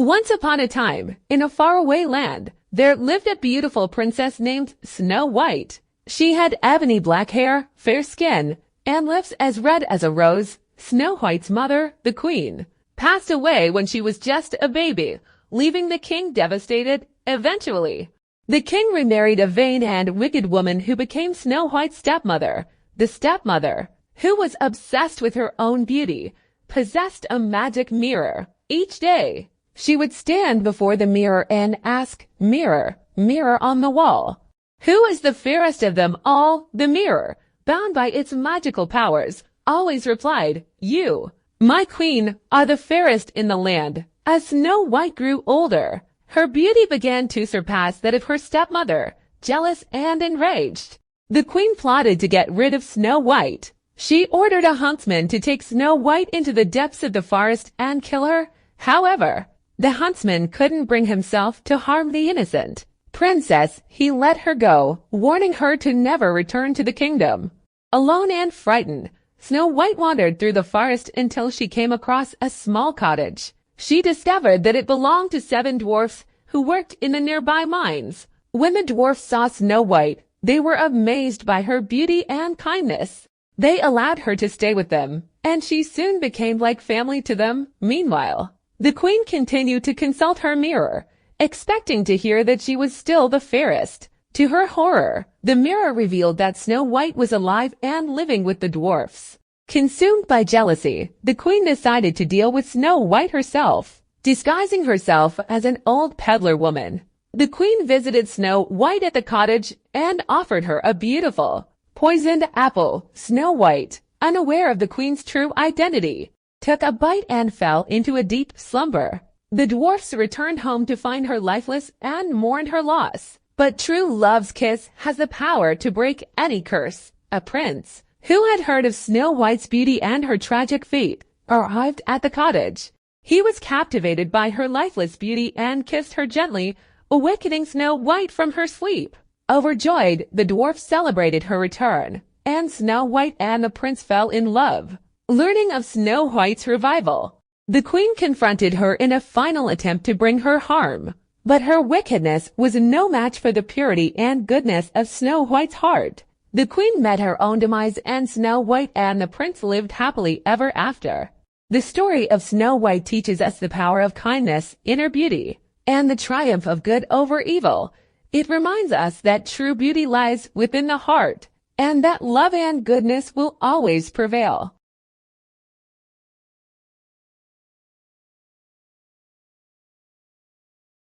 Once upon a time, in a faraway land, there lived a beautiful princess named Snow White. She had ebony black hair, fair skin, and lips as red as a rose. Snow White's mother, the queen, passed away when she was just a baby, leaving the king devastated. Eventually, the king remarried a vain and wicked woman who became Snow White's stepmother. The stepmother, who was obsessed with her own beauty, possessed a magic mirror. Each day, she would stand before the mirror and ask, "Mirror, mirror on the wall, who is the fairest of them all?" The mirror, bound by its magical powers, always replied, "You, my queen, are the fairest in the land." As Snow White grew older, her beauty began to surpass that of her stepmother. Jealous and enraged, the queen plotted to get rid of Snow White. She ordered a huntsman to take Snow White into the depths of the forest and kill her. However, the huntsman couldn't bring himself to harm the innocent princess. He let her go, warning her to never return to the kingdom. Alone and frightened, Snow White wandered through the forest until she came across a small cottage. She discovered that it belonged to 7 dwarfs who worked in the nearby mines. When the dwarfs saw Snow White, they were amazed by her beauty and kindness. They allowed her to stay with them, and she soon became like family to them. Meanwhile, the queen continued to consult her mirror, expecting to hear that she was still the fairest. To her horror, the mirror revealed that Snow White was alive and living with the dwarfs. Consumed by jealousy, the queen decided to deal with Snow White herself. Disguising herself as an old peddler woman, the queen visited Snow White at the cottage and offered her a beautiful, poisoned apple. Snow White, unaware of the queen's true identity, took a bite and fell into a deep slumber. The dwarfs returned home to find her lifeless and mourned her loss. But true love's kiss has the power to break any curse. A prince, who had heard of Snow White's beauty and her tragic fate, arrived at the cottage. He was captivated by her lifeless beauty and kissed her gently, awakening Snow White from her sleep. Overjoyed, the dwarfs celebrated her return, and Snow White and the prince fell in love. Learning of Snow White's revival, the queen confronted her in a final attempt to bring her harm. But her wickedness was no match for the purity and goodness of Snow White's heart. The queen met her own demise, and Snow White and the prince lived happily ever after. The story of Snow White teaches us the power of kindness, inner beauty, and the triumph of good over evil. It reminds us that true beauty lies within the heart, and that love and goodness will always prevail.